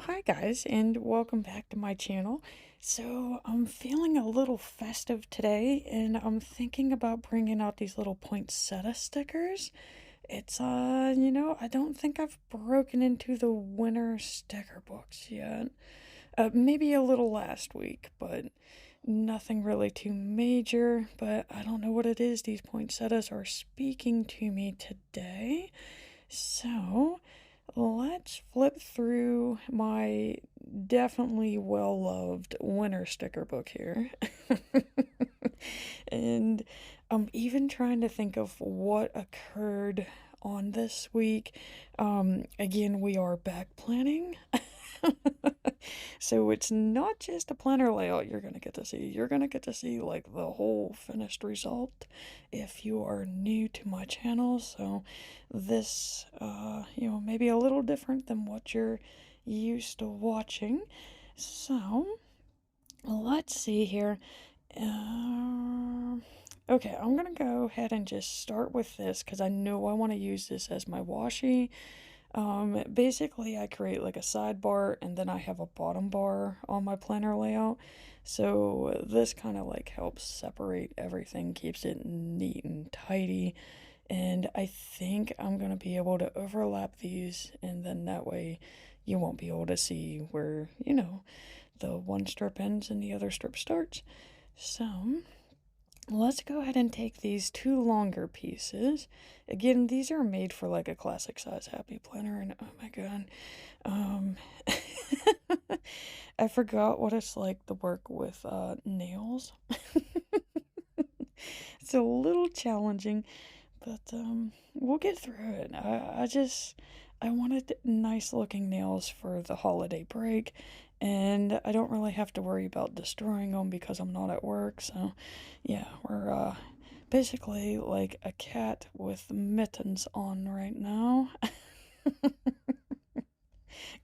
Hi guys, and welcome back to my channel. So, I'm feeling a little festive today, and I'm thinking about bringing out these little poinsettia stickers. It's, I don't think I've broken into the winter sticker books yet. Maybe a little last week, but nothing really too major. But I don't know what it is. These poinsettias are speaking to me today. So, let's flip through my definitely well-loved winter sticker book here. And I'm even trying to think of what occurred on this week. Again, we are back planning. So it's not just a planner layout you're going to get to see. You're going to get to see like the whole finished result if you are new to my channel. So this, maybe a little different than what you're used to watching. So let's see here. Okay, I'm going to go ahead and just start with this because I know I want to use this as my washi. Basically I create like a sidebar and then I have a bottom bar on my planner layout. So this kind of like helps separate everything, keeps it neat and tidy. And I think I'm going to be able to overlap these, and then that way you won't be able to see where, the one strip ends and the other strip starts. So let's go ahead and take these two longer pieces. Again, these are made for like a classic size happy planner, and oh my god, I forgot what it's like to work with nails. It's a little challenging, but we'll get through it. I wanted nice looking nails for the holiday break, and I don't really have to worry about destroying them because I'm not at work. So yeah, we're basically like a cat with mittens on right now.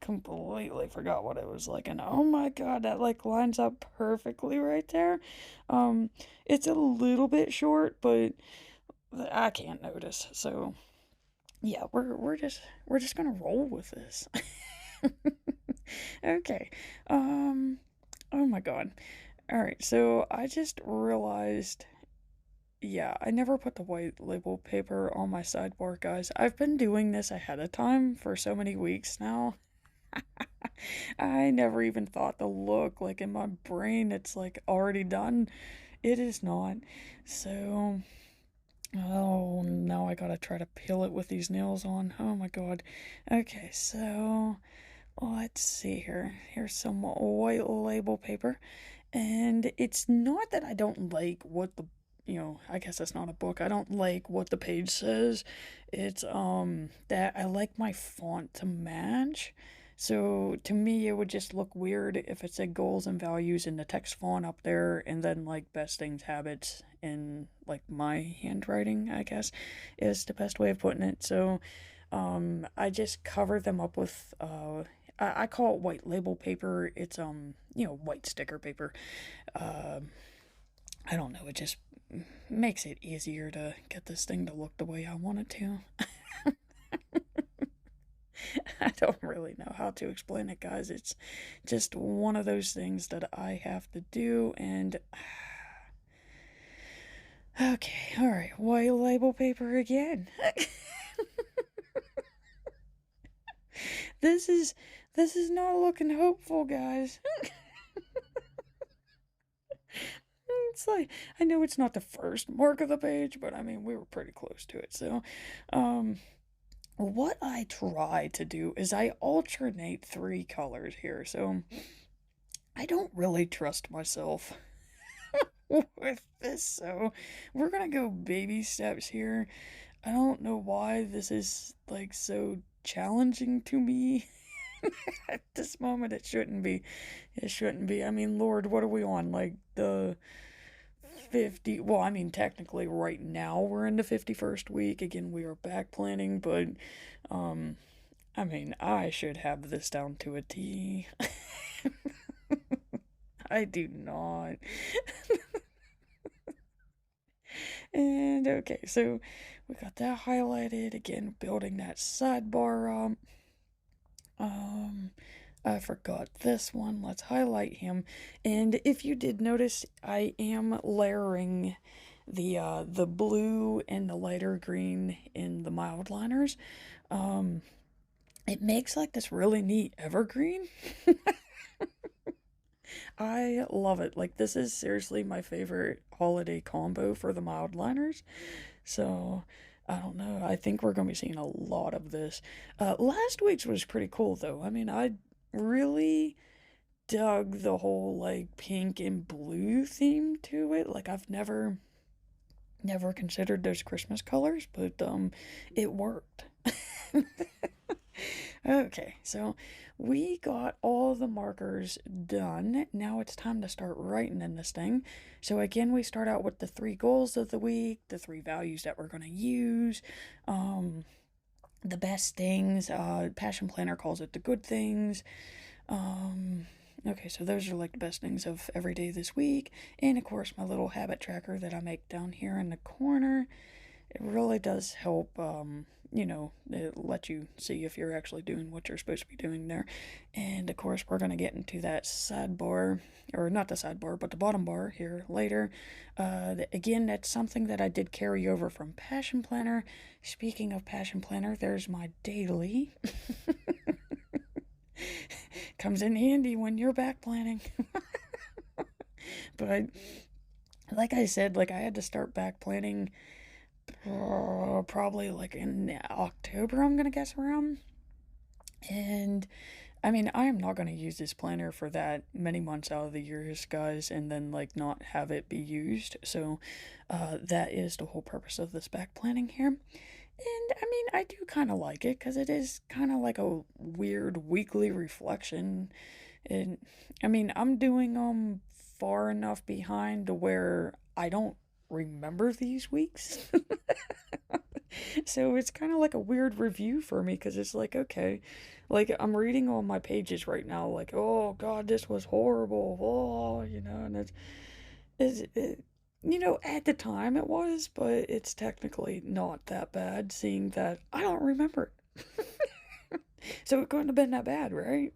Completely forgot what it was like, and oh my god, that like lines up perfectly right there. It's a little bit short, but I can't notice. So yeah, we're just gonna roll with this. Okay. Oh my god. All right. So I just realized, yeah, I never put the white label paper on my sidebar, guys. I've been doing this ahead of time for so many weeks now. I never even thought to look. Like in my brain, it's like already done. It is not. So, oh, now I gotta try to peel it with these nails on. Oh my god. Okay, so let's see here. Here's some white label paper. And it's not that I don't like what the, I guess that's not a book. I don't like what the page says. It's that I like my font to match. So to me, it would just look weird if it said goals and values in the text font up there, and then like best things, habits in like my handwriting, I guess, is the best way of putting it. So I just cover them up with I call it white label paper. It's white sticker paper. Uh, I don't know. It just makes it easier to get this thing to look the way I want it to. I don't really know how to explain it, guys. It's just one of those things that I have to do, and okay, all right, white label paper again. This is not looking hopeful, guys. It's like, I know it's not the first mark of the page, but I mean, we were pretty close to it. So, what I try to do is I alternate three colors here. So, I don't really trust myself with this. So, we're gonna go baby steps here. I don't know why this is like so challenging to me. At this moment, it shouldn't be. It shouldn't be. I mean, Lord, what are we on? Like the 50, well, I mean, technically right now we're in the 51st week. Again, we are back planning, but I mean, I should have this down to a T. I do not. And okay, so we got that highlighted again, building that sidebar up. I forgot this one. Let's highlight him. And if you did notice, I am layering the blue and the lighter green in the mild liners. It makes like this really neat evergreen. I love it. Like, this is seriously my favorite holiday combo for the mild liners. So, I don't know. I think we're going to be seeing a lot of this. Last week's was pretty cool, though. I mean, I really dug the whole, like, pink and blue theme to it. Like, I've never considered those Christmas colors, but, it worked. Okay, so we got all the markers done. Now it's time to start writing in this thing. So again, we start out with the 3 goals of the week, the 3 values that we're going to use, the best things. Passion Planner calls it the good things. Okay, so those are like the best things of every day this week. And of course, my little habit tracker that I make down here in the corner. It really does help, you know, it lets you see if you're actually doing what you're supposed to be doing there. And of course, we're going to get into that sidebar, or not the sidebar, but the bottom bar here later. Again, that's something that I did carry over from Passion Planner. Speaking of Passion Planner, there's my daily. Comes in handy when you're back planning. But like I said, like I had to start back planning probably like in October, I'm gonna guess around. And I mean, I am not gonna use this planner for that many months out of the years, guys, and then like not have it be used. So that is the whole purpose of this back planning here. And I mean, I do kind of like it because it is kind of like a weird weekly reflection. And I mean, I'm doing them far enough behind to where I don't remember these weeks. So it's kind of like a weird review for me because it's like, okay, like I'm reading all my pages right now, like, oh God, this was horrible. Oh, you know, and you know, at the time it was, but it's technically not that bad seeing that I don't remember it. So it couldn't have been that bad, right?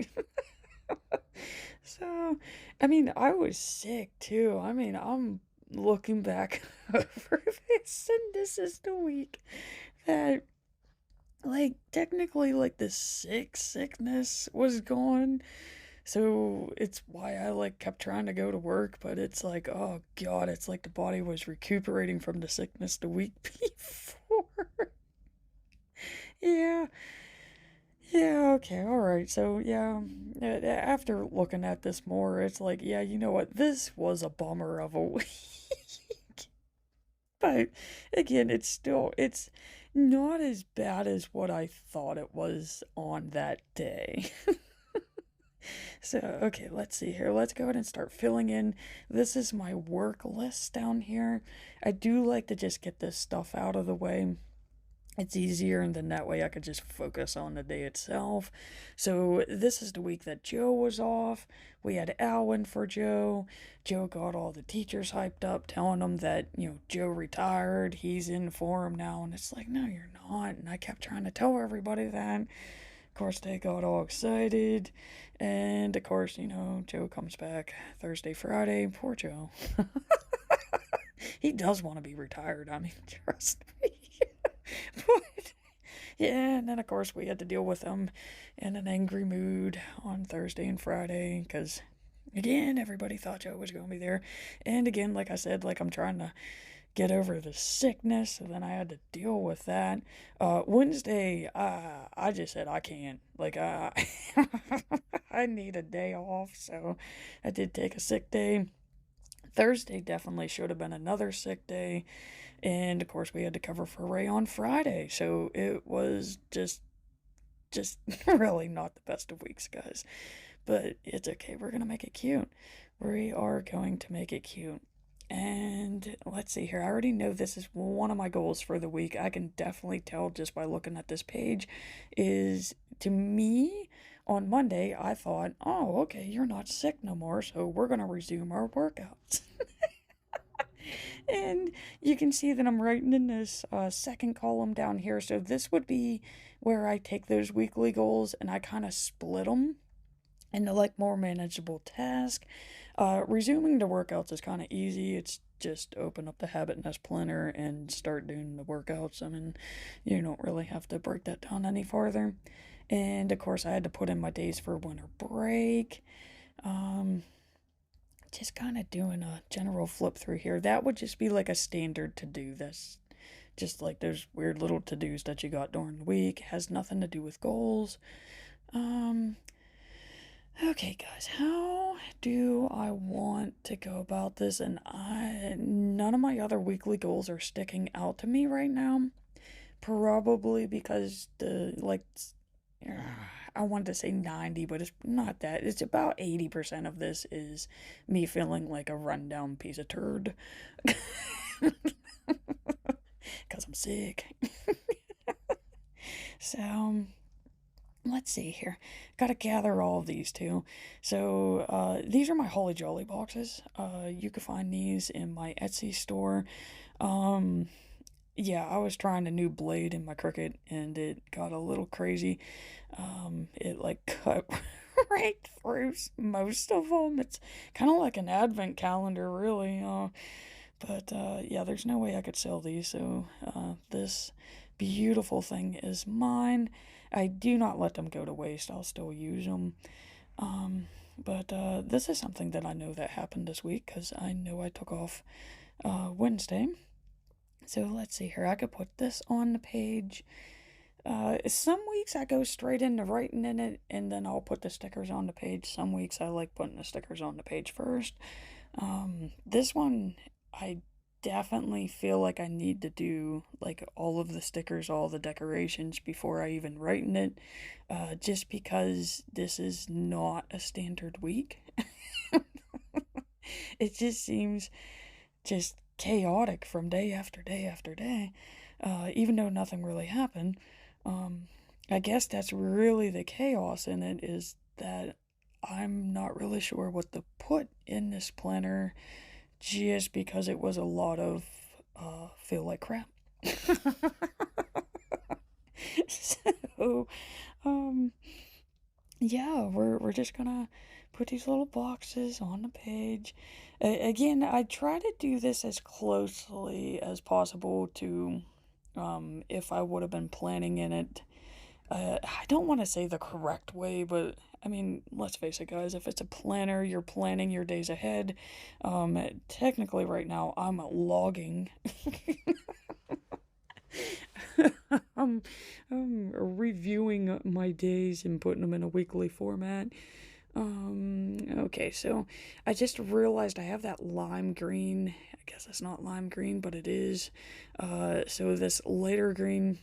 So, I mean, I was sick too. I mean, I'm looking back over this, and this is the week that, like, technically, like, the sickness was gone. So it's why I, like, kept trying to go to work, but it's like, oh God, it's like the body was recuperating from the sickness the week before. Yeah. Yeah, okay, alright. So, yeah, after looking at this more, it's like, yeah, you know what? This was a bummer of a week. But, again, it's not as bad as what I thought it was on that day. So, okay, let's see here. Let's go ahead and start filling in. This is my work list down here. I do like to just get this stuff out of the way. It's easier, and then that way I could just focus on the day itself. So this is the week that Joe was off. We had Alwyn for Joe. Joe got all the teachers hyped up, telling them that, you know, Joe retired. He's in for him now. And it's like, no, you're not. And I kept trying to tell everybody that. Of course, they got all excited. And of course, you know, Joe comes back Thursday, Friday. Poor Joe. He does want to be retired. I mean, trust me. But yeah, and then of course we had to deal with him in an angry mood on Thursday and Friday because again everybody thought Joe was going to be there, and again, like I said, like I'm trying to get over the sickness, so then I had to deal with that. Wednesday, I just said I can't, like I need a day off, so I did take a sick day. Thursday definitely should have been another sick day. And of course we had to cover for Ray on Friday. So it was just really not the best of weeks, guys. But it's okay. We're going to make it cute. We are going to make it cute. And let's see here. I already know this is one of my goals for the week. I can definitely tell just by looking at this page is, to me, on Monday, I thought, oh, okay, you're not sick no more, so we're going to resume our workouts. And you can see that I'm writing in this second column down here. So this would be where I take those weekly goals and I kind of split them. into like more manageable tasks. Resuming the workouts is kind of easy. It's just open up the Habit Planner and start doing the workouts. I mean, you don't really have to break that down any farther. And of course, I had to put in my days for winter break. Um, just kind of doing a general flip through here. That would just be like a standard to do this. Just like those weird little to dos that you got during the week. Has nothing to do with goals. Um, Okay, guys, how do I want to go about this? And none of my other weekly goals are sticking out to me right now. Probably because I wanted to say 90, but it's not that. It's about 80% of this is me feeling like a rundown piece of turd. Because I'm sick. So, let's see here. Gotta gather all of these too. So, these are my Holly Jolly boxes. You can find these in my Etsy store. Um, yeah, I was trying a new blade in my Cricut and it got a little crazy. It like cut right through most of them. It's kind of like an advent calendar, really. But yeah, there's no way I could sell these. So, this beautiful thing is mine. I do not let them go to waste. I'll still use them. But this is something that I know that happened this week because I know I took off Wednesday. So let's see here. I could put this on the page. Some weeks I go straight into writing in it and then I'll put the stickers on the page. Some weeks I like putting the stickers on the page first. This one I definitely feel like I need to do like all of the stickers, all the decorations before I even write in it, just because this is not a standard week. It just seems just chaotic from day after day after day, even though nothing really happened. I guess that's really the chaos in it, is that I'm not really sure what to put in this planner just because it was a lot of feel like crap. So, um, yeah, we're just gonna put these little boxes on the page. Again, I try to do this as closely as possible to if I would have been planning in it. I don't want to say the correct way, but I mean, let's face it, guys, if it's a planner, you're planning your days ahead. Technically, right now, I'm logging. I'm reviewing my days and putting them in a weekly format. Okay, so I just realized I have that lime green. I guess it's not lime green, but it is. So this lighter green,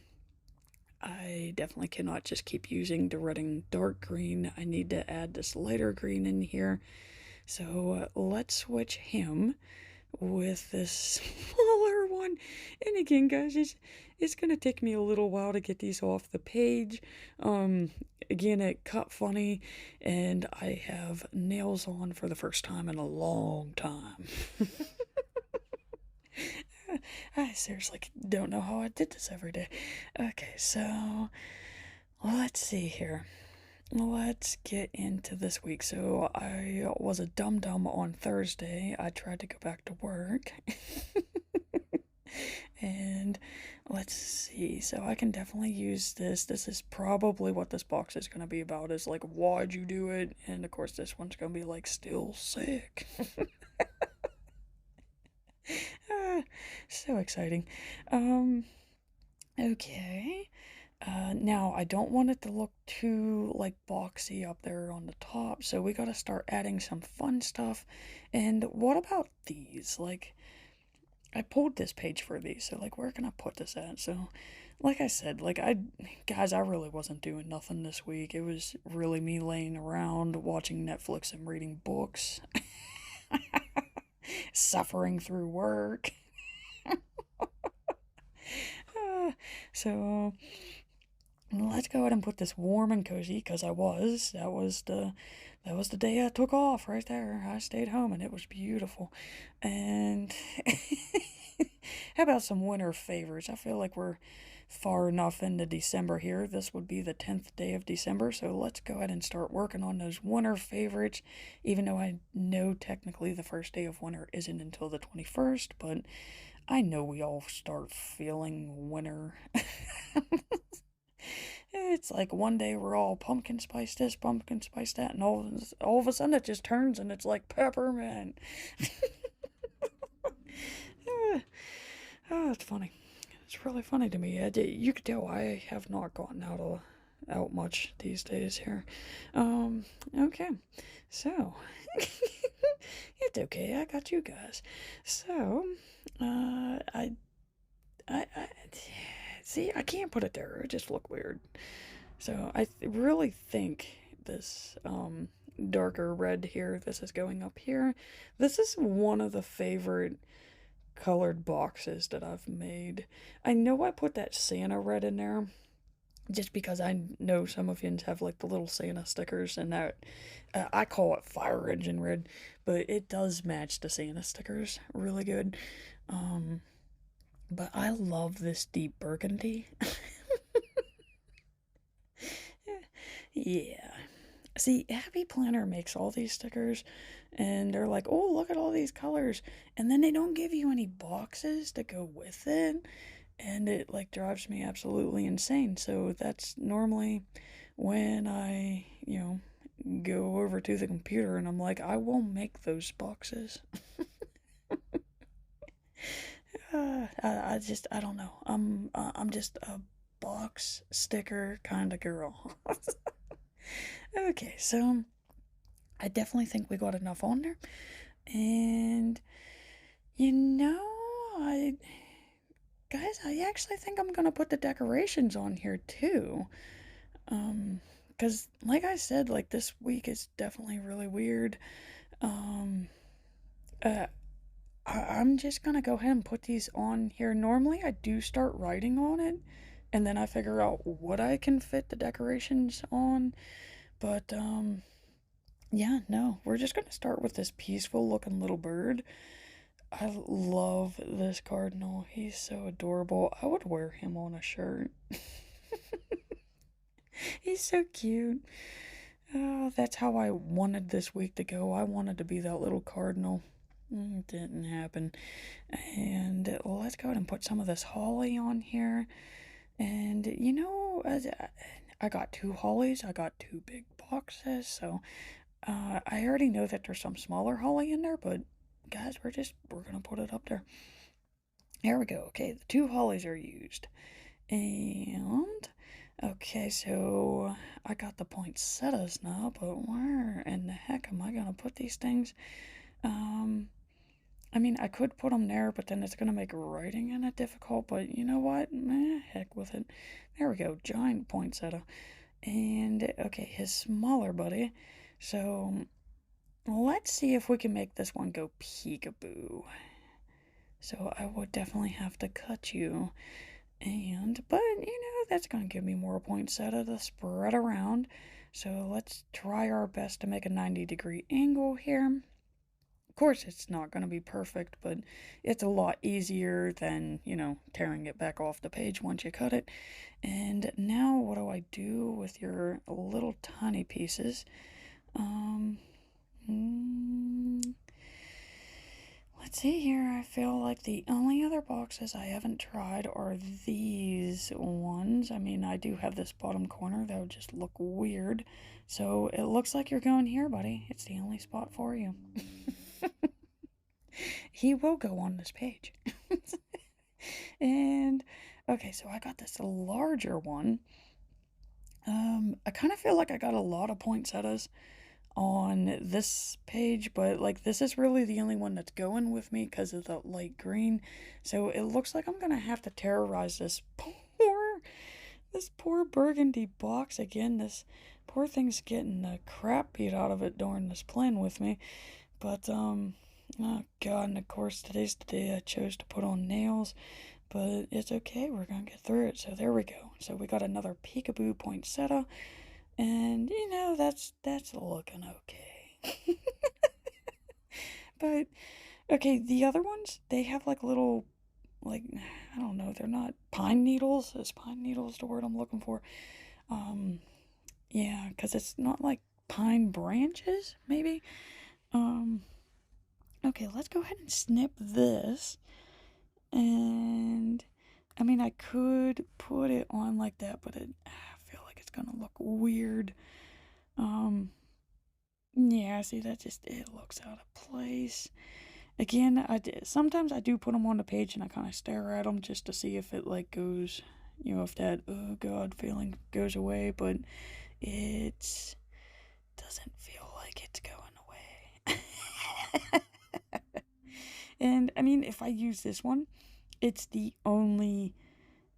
I definitely cannot just keep using the red and dark green. I need to add this lighter green in here. So let's switch him with this smaller one. And again, guys, it's gonna take me a little while to get these off the page. Again, it cut funny, and I have nails on for the first time in a long time. I seriously don't know how I did this every day. Okay, so let's see here. Let's get into this week. So I was a dum-dum on Thursday. I tried to go back to work. And let's see. So I can definitely use this. This is probably what this box is going to be about, is like, why'd you do it? And of course this one's going to be like, still sick. So exciting. Okay. Now I don't want it to look too like boxy up there on the top, so we gotta start adding some fun stuff. And what about these? Like, I pulled this page for these, so like, where can I put this at? So, like I said, like, guys, I really wasn't doing nothing this week. It was really me laying around, watching Netflix and reading books, suffering through work. So let's go ahead and put this warm and cozy, because that was the day I took off right there. I stayed home and it was beautiful. And How about some winter favorites? I feel like we're far enough into December here. This would be the 10th day of December, so let's go ahead and start working on those winter favorites, even though I know technically the first day of winter isn't until the 21st, but I know we all start feeling winter. It's like one day we're all pumpkin spice this, pumpkin spice that, and all of a sudden it just turns and it's like peppermint. Oh, it's funny. It's really funny to me. You could tell I have not gotten out much these days here. Okay, so it's okay. I got you guys. So, I see. I can't put it there. It just look weird. So I really think this darker red here. This is going up here. This is one of the favorite colored boxes that I've made. I know I put that Santa red in there just because I know some of you have like the little Santa stickers, and that I call it fire engine red, but it does match the Santa stickers really good. But I love this deep burgundy. Yeah. See, Happy Planner makes all these stickers, and they're like, oh, look at all these colors. And then they don't give you any boxes to go with it. And it, like, drives me absolutely insane. So that's normally when I, go over to the computer and I'm like, I will make those boxes. I don't know. I'm just a box sticker kind of girl. Okay, so I definitely think we got enough on there. And, guys, I actually think I'm gonna put the decorations on here too. Because, like I said, like, this week is definitely really weird. I'm just gonna go ahead and put these on here. Normally, I do start writing on it, and then I figure out what I can fit the decorations on. But, yeah, no, we're just gonna start with this peaceful looking little bird. I love this cardinal. He's so adorable. I would wear him on a shirt. He's so cute. Oh, that's how I wanted this week to go. I wanted to be that little cardinal. It didn't happen. And let's go ahead and put some of this holly on here. And, I got 2 hollies. I got 2 big boxes. So, I already know that there's some smaller holly in there, but guys, we're gonna put it up there. There we go. Okay, the 2 hollies are used. And, okay, so I got the poinsettias now, but where in the heck am I gonna put these things? I mean, I could put them there, but then it's gonna make writing in it difficult, but you know what? Heck with it. There we go, giant poinsettia. And, okay, his smaller buddy. So, let's see if we can make this one go peekaboo. So, I would definitely have to cut you. But, that's gonna give me more poinsettia to spread around. So, let's try our best to make a 90-degree angle here. Of course, it's not going to be perfect, but it's a lot easier than, tearing it back off the page once you cut it. And now what do I do with your little tiny pieces? Let's see here. I feel like the only other boxes I haven't tried are these ones. I mean, I do have this bottom corner that would just look weird. So it looks like you're going here, buddy. It's the only spot for you. He will go on this page. And, okay, so I got this larger one. I kind of feel like I got a lot of poinsettias on this page, but like this is really the only one that's going with me because of the light green. So it looks like I'm gonna have to terrorize this poor burgundy box again. This poor thing's getting the crap beat out of it during this plan with me. But oh god, and of course today's the day I chose to put on nails, but it's okay, we're gonna get through it. So there we go. So we got another peekaboo poinsettia. And, that's looking okay. But, okay, the other ones, they have, like, little like, I don't know, they're not pine needles. Is pine needles the word I'm looking for? Yeah, because it's not like pine branches, maybe? Okay, let's go ahead and snip this. And, I mean, I could put it on like that, but I feel like it's gonna look weird. Yeah, see, it looks out of place. Again, sometimes I do put them on the page and I kind of stare at them just to see if it, like, goes, if that, oh god feeling goes away, but it doesn't feel like it's going away. And, I mean, if I use this one, it's the only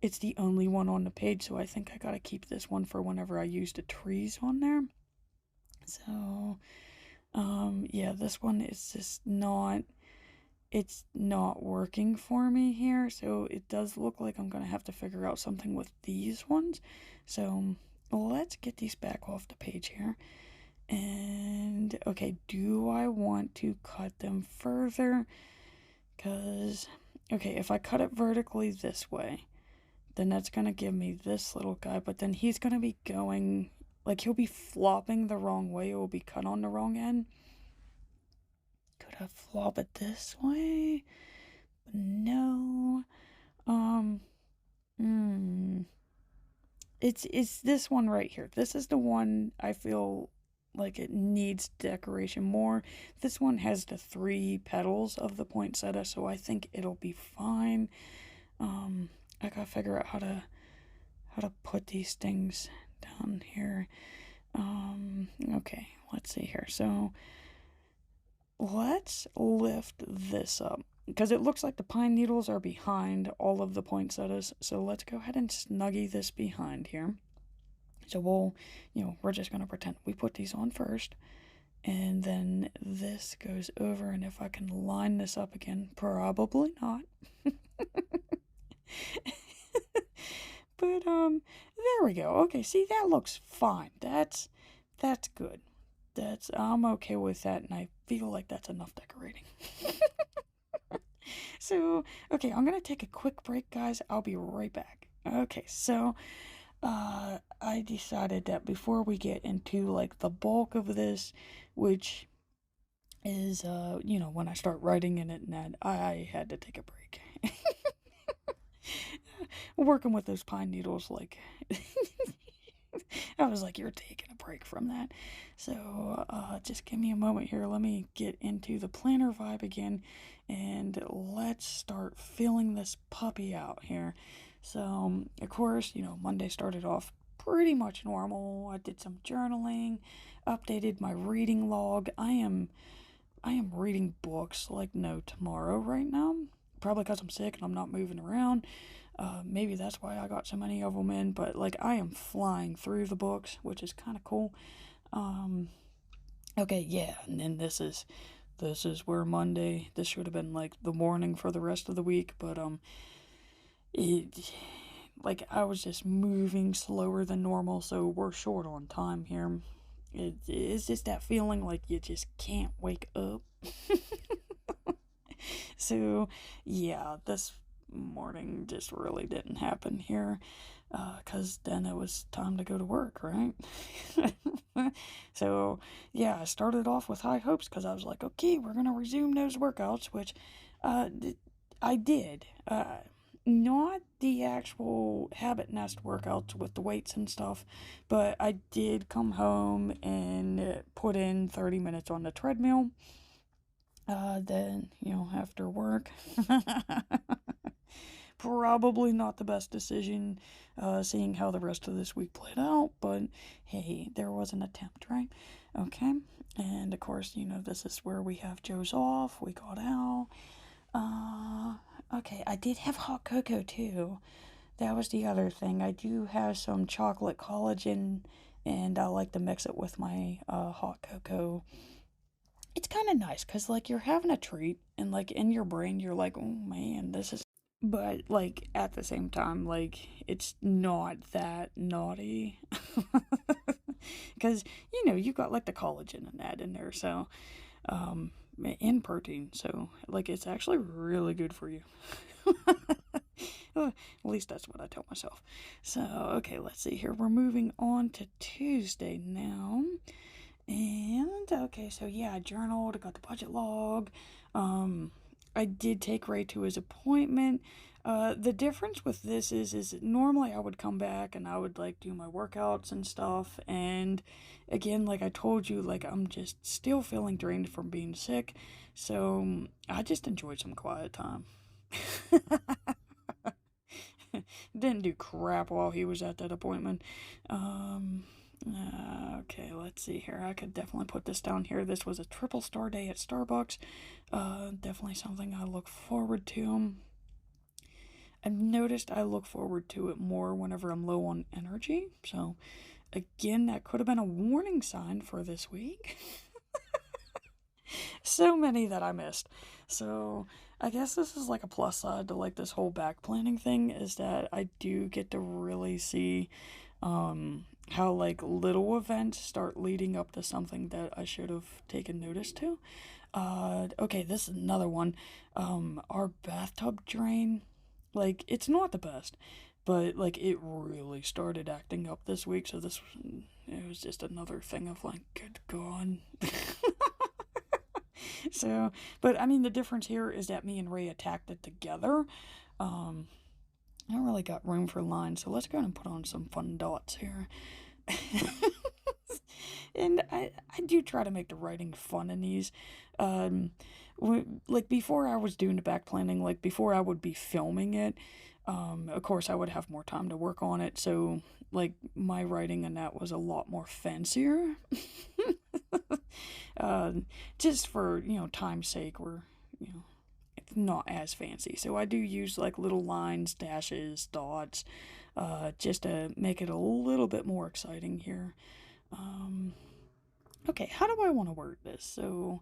one on the page, so I think I gotta keep this one for whenever I use the trees on there. So, yeah, this one is just it's not working for me here, so it does look like I'm gonna have to figure out something with these ones. So, let's get these back off the page here. And, okay, do I want to cut them further? Because, okay, if I cut it vertically this way, then that's going to give me this little guy, but then he's going to be going, like, he'll be flopping the wrong way. It will be cut on the wrong end. Could I flop it this way? No. It's this one right here. This is the one I feel like it needs decoration more. This one has the 3 petals of the poinsettia, so I think it'll be fine. I gotta figure out how to put these things down here. Okay, let's see here. So let's lift this up because it looks like the pine needles are behind all of the poinsettias. So let's go ahead and snuggie this behind here. So we're just going to pretend we put these on first, and then this goes over, and if I can line this up again, probably not. But, there we go. Okay, see, that looks fine. That's good. I'm okay with that, and I feel like that's enough decorating. So, okay, I'm gonna take a quick break, guys. I'll be right back. Okay, so, I decided that before we get into, like, the bulk of this, which is, when I start writing in it, and that, I had to take a break. Working with those pine needles, like, I was like, you're taking a break from that. So, just give me a moment here. Let me get into the planner vibe again, and let's start filling this puppy out here. So, of course, Monday started off pretty much normal. I did some journaling, updated my reading log. I am reading books like no tomorrow right now. Probably because I'm sick and I'm not moving around. Maybe that's why I got so many of them in, but, like, I am flying through the books, which is kind of cool. Okay, yeah, and then this is where Monday, this should have been, like, the morning for the rest of the week, but, I was just moving slower than normal, so we're short on time here. It's just that feeling like you just can't wake up. So, yeah, this morning just really didn't happen here, because then it was time to go to work, right? So, yeah, I started off with high hopes because I was like, okay, we're going to resume those workouts, which I did. Not the actual habit nest workouts with the weights and stuff, but I did come home and put in 30 minutes on the treadmill. Then, after work. Probably not the best decision, seeing how the rest of this week played out, but hey, there was an attempt, right? Okay, and of course, this is where we have Joe's off, we got out. Okay, I did have hot cocoa too. That was the other thing. I do have some chocolate collagen, and I like to mix it with my hot cocoa. It's kind of nice because, like, you're having a treat, and, like, in your brain, you're like, oh man, this is. But, like, at the same time, like, it's not that naughty. Because, you got, like, the collagen and that in there, so, and protein. So, like, it's actually really good for you. At least that's what I tell myself. So, okay, let's see here. We're moving on to Tuesday now. And, okay, so yeah, I journaled, I got the budget log. I did take Ray to his appointment. The difference with this is normally I would come back and I would, like, do my workouts and stuff. And, again, like I told you, like, I'm just still feeling drained from being sick. So, I just enjoyed some quiet time. Didn't do crap while he was at that appointment. Okay, let's see here. I could definitely put this down here. This was a triple star day at Starbucks. Definitely something I look forward to. I've noticed I look forward to it more whenever I'm low on energy. So, again, that could have been a warning sign for this week. So many that I missed. So, I guess this is like a plus side to like this whole back planning thing, is that I do get to really see how like little events start leading up to something that I should have taken notice to. Okay, this is another one. Our bathtub drain, like, it's not the best, but like it really started acting up this week. So it was just another thing of like, good God. So, but I mean, the difference here is that me and Ray attacked it together. I don't really got room for lines, so let's go ahead and put on some fun dots here. And I do try to make the writing fun in these. Like, before I was doing the back planning, like, before I would be filming it, of course, I would have more time to work on it, so, like, my writing in that was a lot more fancier. Just for, time's sake, we're, it's not as fancy. So I do use, like, little lines, dashes, dots, just to make it a little bit more exciting here. Okay, how do I want to word this? So,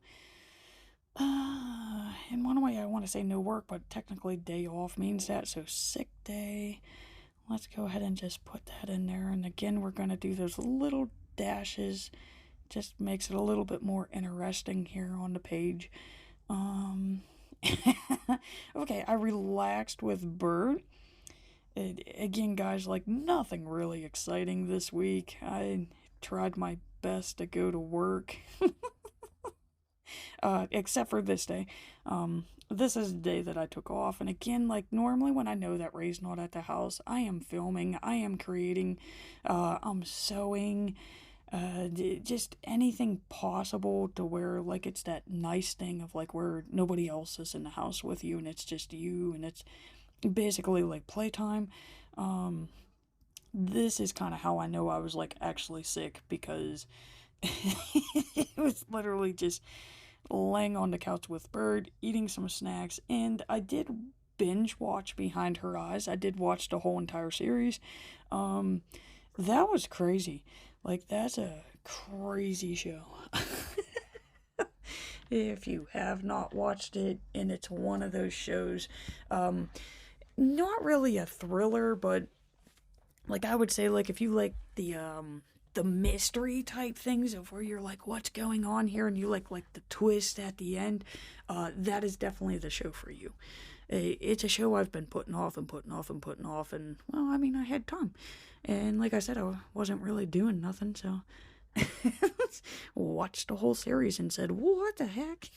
in one way I want to say no work, but technically day off means that, so sick day. Let's go ahead and just put that in there. And again, we're going to do those little dashes. Just makes it a little bit more interesting here on the page. Okay, I relaxed with Bert. Again, guys, like, nothing really exciting this week. I tried my best to go to work. Except for this day. This is the day that I took off. And again, like, normally when I know that Ray's not at the house, I am filming, I am creating, I'm sewing, just anything possible to where, like, it's that nice thing of, like, where nobody else is in the house with you and it's just you and it's basically like playtime. This is kind of how I know I was, like, actually sick, because it was literally just laying on the couch with Bird, eating some snacks, and I did binge watch Behind Her Eyes. I did watch the whole entire series. That was crazy. Like, that's a crazy show. If you have not watched it, and it's one of those shows, not really a thriller, but, like, I would say, like, if you like the mystery type things of where you're like, what's going on here, and you like the twist at the end, that is definitely the show for you. It's a show I've been putting off and putting off and putting off, and, well, I mean, I had time. And like I said, I wasn't really doing nothing, so watched the whole series and said, what the heck?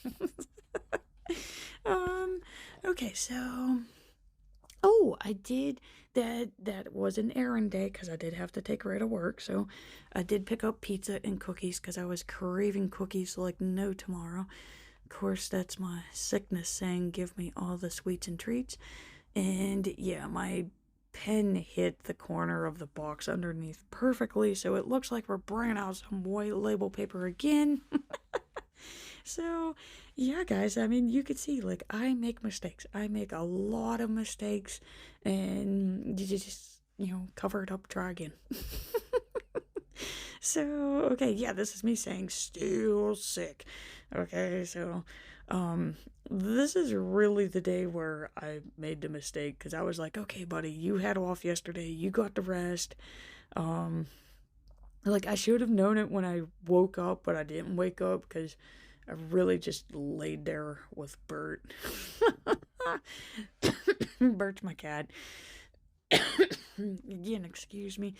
Okay, so, oh, I did, that was an errand day, because I did have to take Ray to work, so I did pick up pizza and cookies, because I was craving cookies like no tomorrow. Of course, that's my sickness saying, give me all the sweets and treats. And yeah, my pen hit the corner of the box underneath perfectly, so it looks like we're bringing out some white label paper again. So, yeah, guys, I mean, you could see, like, I make mistakes. I make a lot of mistakes, and you just, cover it up, try again. So, okay, yeah, this is me saying still sick. Okay, so, this is really the day where I made the mistake, because I was like, okay, buddy, you had off yesterday, you got the rest. Like, I should have known it when I woke up, but I didn't wake up, because I really just laid there with Bert. Bert's my cat. Again, excuse me.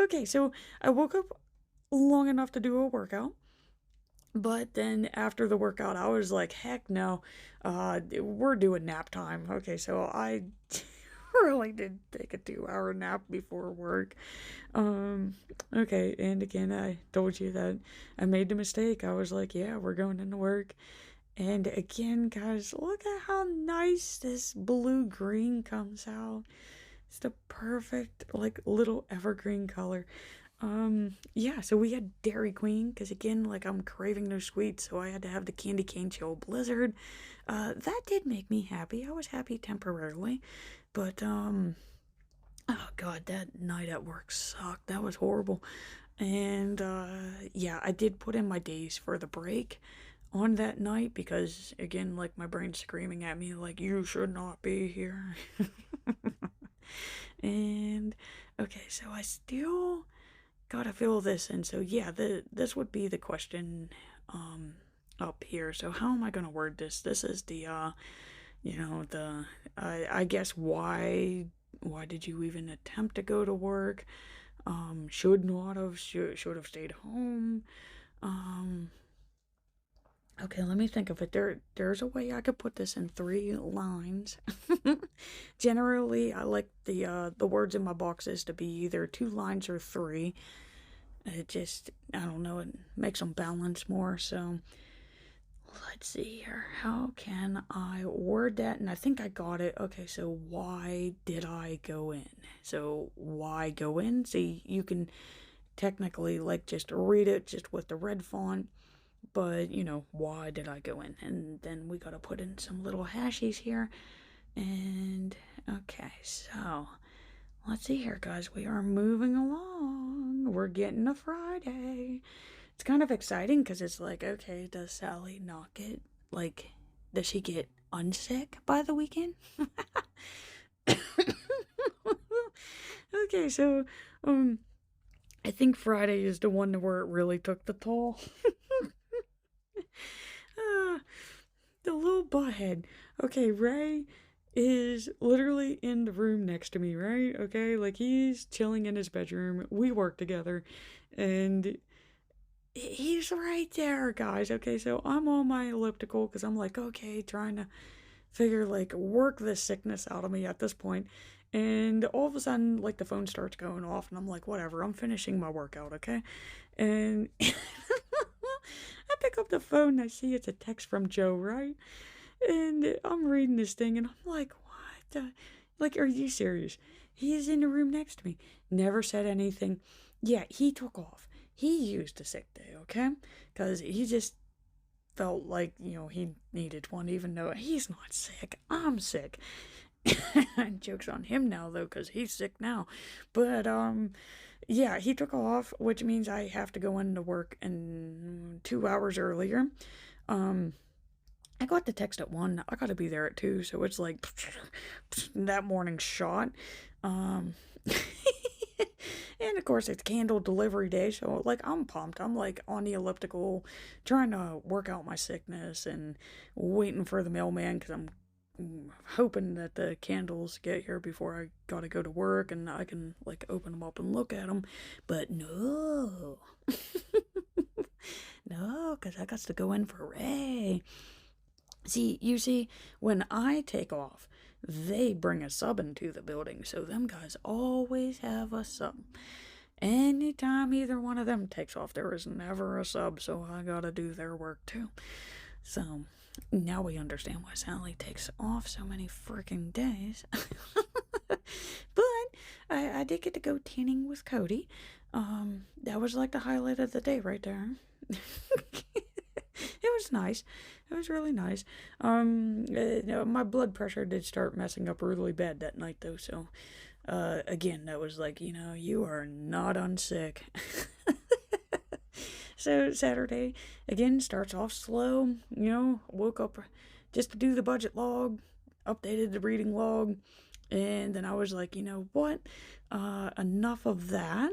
Okay, so I woke up long enough to do a workout. But then after the workout, I was like, heck no, we're doing nap time. Okay, so I really did take a 2-hour nap before work. Okay, and again, I told you that I made the mistake. I was like, yeah, we're going into work. And again, guys, look at how nice this blue-green comes out. It's the perfect, like, little evergreen color. Yeah, so we had Dairy Queen, because again, like, I'm craving those sweets, so I had to have the candy cane chill blizzard. That did make me happy. I was happy temporarily, but, oh god, that night at work sucked. That was horrible. And, yeah, I did put in my days for the break on that night, because, again, like, my brain's screaming at me, like, you should not be here. And, okay, so I still gotta fill this in. So yeah, this would be the question up here. So how am I gonna word this? This is the you know, the I guess why did you even attempt to go to work? Should not have, should have stayed home. Okay, let me think of it. There's a way I could put this in 3 lines. Generally, I like the words in my boxes to be either 2 lines or 3. It just, I don't know, it makes them balance more. So let's see here. How can I word that? And I think I got it. Okay, so why did I go in? So why go in? See, you can technically like just read it just with the red font. But, you know, why did I go in? And then we gotta put in some little hashies here. And, okay, so, let's see here, guys. We are moving along. We're getting to Friday. It's kind of exciting because it's like, okay, does Sally not get, like, does she get unsick by the weekend? Okay, so, I think Friday is the one where it really took the toll. The little butthead. Okay, Ray is literally in the room next to me, right? Okay, like he's chilling in his bedroom. We work together, and he's right there, guys. Okay, so I'm on my elliptical because I'm like, okay, trying to figure, like, work this sickness out of me at this point. And all of a sudden, like, the phone starts going off, and I'm like, whatever, I'm finishing my workout, okay? And I pick up the phone and I see it's a text from Joe, right? And I'm reading this thing and I'm like, what the? Like, are you serious? He's in the room next to me. Never said anything. Yeah, he took off. He used a sick day, okay? Because he just felt like, you know, he needed one, even though he's not sick. I'm sick. Joke's on him now, though, because he's sick now. But, yeah, he took off, which means I have to go into work in 2 hours earlier. I got the text at 1. I gotta be there at 2, so it's like that morning shot. And of course, it's candle delivery day, so like I'm pumped. I'm like on the elliptical, trying to work out my sickness and waiting for the mailman because I'm hoping that the candles get here before I gotta go to work and I can like open them up and look at them. But no, no, because I got to go in for Ray. See, you see, when I take off, they bring a sub into the building, so them guys always have a sub. Anytime either one of them takes off, there is never a sub, so I gotta do their work too. So, now we understand why Sally takes off so many freaking days. But, I did get to go tanning with Cody. That was like the highlight of the day right there. It was nice. It was really nice. My blood pressure did start messing up really bad that night, though. So, again, that was like, you know, you are not unsick. So, Saturday, again, starts off slow. You know, woke up just to do the budget log, updated the reading log, and then I was like, you know what? Enough of that.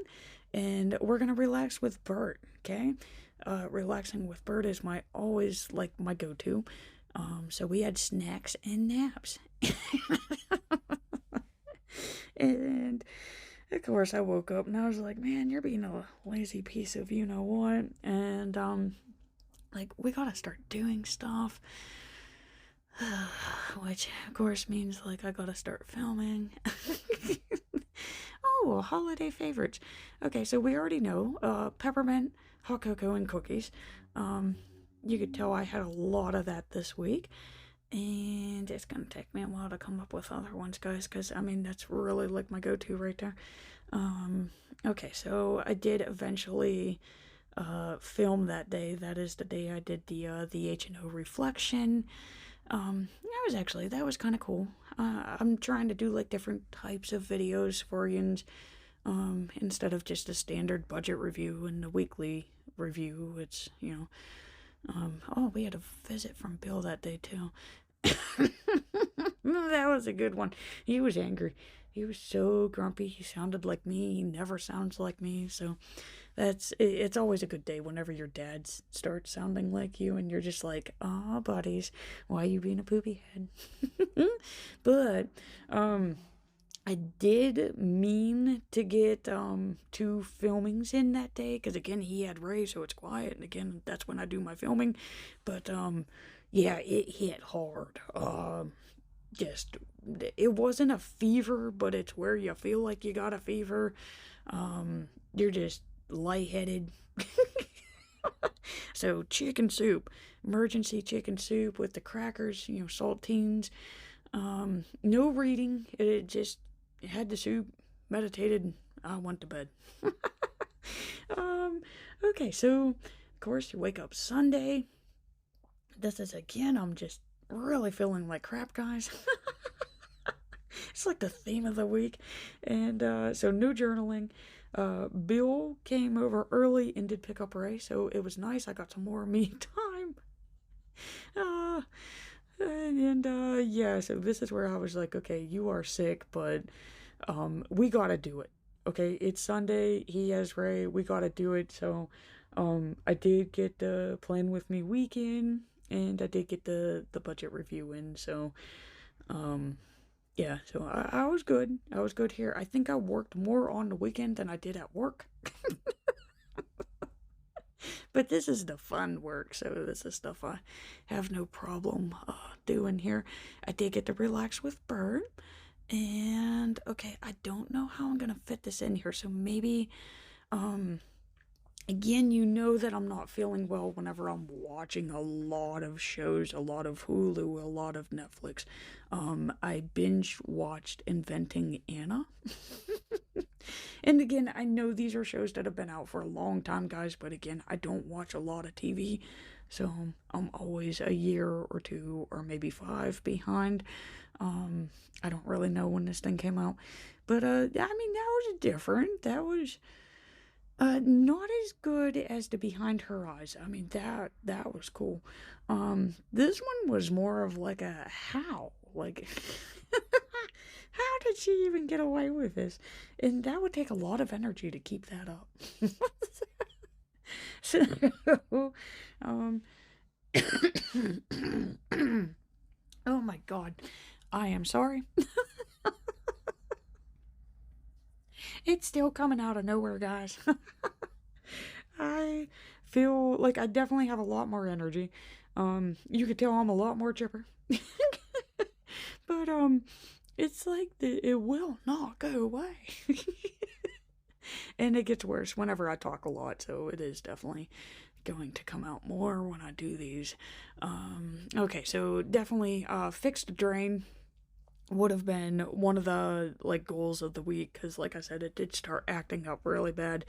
and we're gonna relax with Bert, okay? Relaxing with Bert is always like my go-to. So we had snacks and naps. And of course I woke up and I was like, man, you're being a lazy piece of you know what. And like, we gotta start doing stuff. Which of course means like I gotta start filming. Oh, holiday favorites. Okay, so we already know peppermint, hot cocoa, and cookies. You could tell I had a lot of that this week, and it's gonna take me a while to come up with other ones, guys, because I mean that's really like my go-to right there. Okay, so I did eventually film that day. That is the day I did the H&O reflection. That was kind of cool. I'm trying to do like different types of videos for you, instead of just a standard budget review and a weekly review. It's, oh, we had a visit from Bill that day too. That was a good one. He was angry. He was so grumpy. He sounded like me. He never sounds like me. So it's always a good day whenever your dad starts sounding like you and you're just like, aw, buddies, why are you being a poopy head? But I did mean to get 2 filmings in that day, because again, he had Ray, so it's quiet, and again, that's when I do my filming. But yeah, it hit hard. It wasn't a fever, but it's where you feel like you got a fever. You're just lightheaded. So chicken soup, emergency chicken soup with the crackers, saltines. No reading. It just had the soup, meditated, I went to bed. Okay, so of course you wake up Sunday. This is again, I'm just really feeling like crap, guys. It's like the theme of the week. And so no journaling. Bill came over early and did pick up Ray, so it was nice. I got some more me time. Yeah, so this is where I was like, okay, you are sick, but we gotta do it. Okay, it's Sunday, he has Ray, we gotta do it. So I did get the plan with me weekend, and I did get the budget review in. So yeah, so I was good. I was good here. I think I worked more on the weekend than I did at work. But this is the fun work, so this is stuff I have no problem doing here. I did get to relax with Bert. And, okay, I don't know how I'm gonna fit this in here, so maybe, again, you know that I'm not feeling well whenever I'm watching a lot of shows, a lot of Hulu, a lot of Netflix. I binge watched Inventing Anna. And again, I know these are shows that have been out for a long time, guys, but again, I don't watch a lot of TV, so I'm always a year or 2 or maybe 5 behind. I don't really know when this thing came out, but I mean, that was different. That was not as good as the Behind Her Eyes. I mean, that was cool. This one was more of like a how, like, how did she even get away with this? And that would take a lot of energy to keep that up. So, oh my God, I am sorry. It's still coming out of nowhere, guys. I feel like I definitely have a lot more energy. You could tell I'm a lot more chipper. But it's like it will not go away. And it gets worse whenever I talk a lot, so it is definitely going to come out more when I do these. Okay, so definitely fixed drain would have been one of the like goals of the week, because like I said, it did start acting up really bad.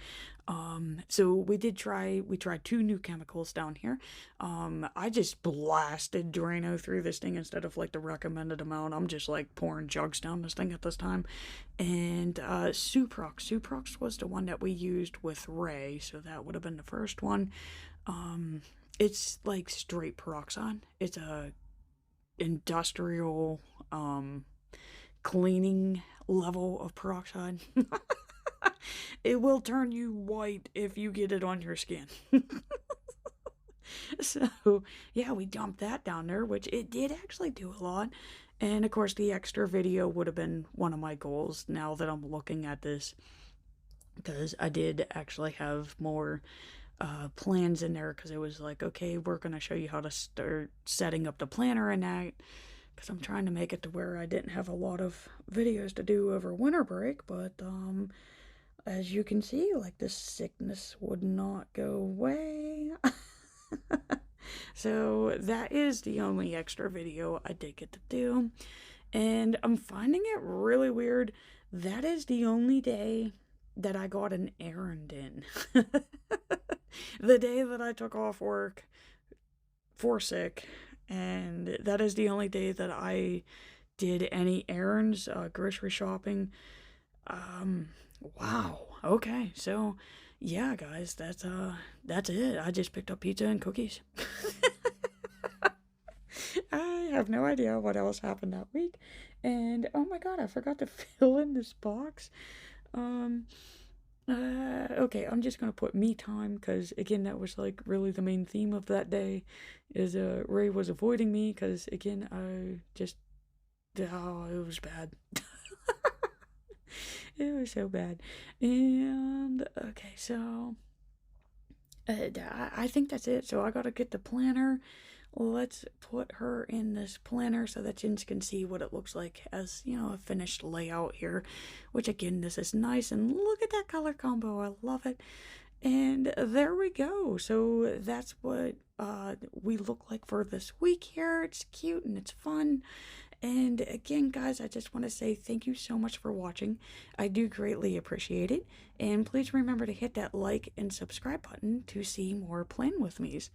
So we tried 2 new chemicals down here. I just blasted Drano through this thing instead of like the recommended amount. I'm just like pouring jugs down this thing at this time. And Suprox was the one that we used with Ray, so that would have been the first one. It's like straight peroxide. It's a industrial cleaning level of peroxide. It will turn you white if you get it on your skin. So, yeah, we dumped that down there, which it did actually do a lot. And of course, the extra video would have been one of my goals now that I'm looking at this, because I did actually have more plans in there, because it was like, okay, we're going to show you how to start setting up the planner and that, because I'm trying to make it to where I didn't have a lot of videos to do over winter break. But as you can see, like, this sickness would not go away. So that is the only extra video I did get to do, and I'm finding it really weird. That is the only day that I got an errand in. The day that I took off work for sick, and that is the only day that I did any errands, grocery shopping. Wow. Okay, so yeah, guys, that's it. I just picked up pizza and cookies. I have no idea what else happened that week. And oh my god, I forgot to fill in this box. Okay, I'm just gonna put me time, because again, that was like really the main theme of that day, is Ray was avoiding me, because again, I just, oh, it was bad. It was so bad. And okay, so I think that's it. So I gotta get the planner. Let's put her in this planner so that you can see what it looks like as, you know, a finished layout here. Which again, this is nice, and look at that color combo. I love it. And there we go. So that's what we look like for this week here. It's cute and it's fun. And again, guys, I just want to say thank you so much for watching. I do greatly appreciate it. And please remember to hit that like and subscribe button to see more Plan With Me's.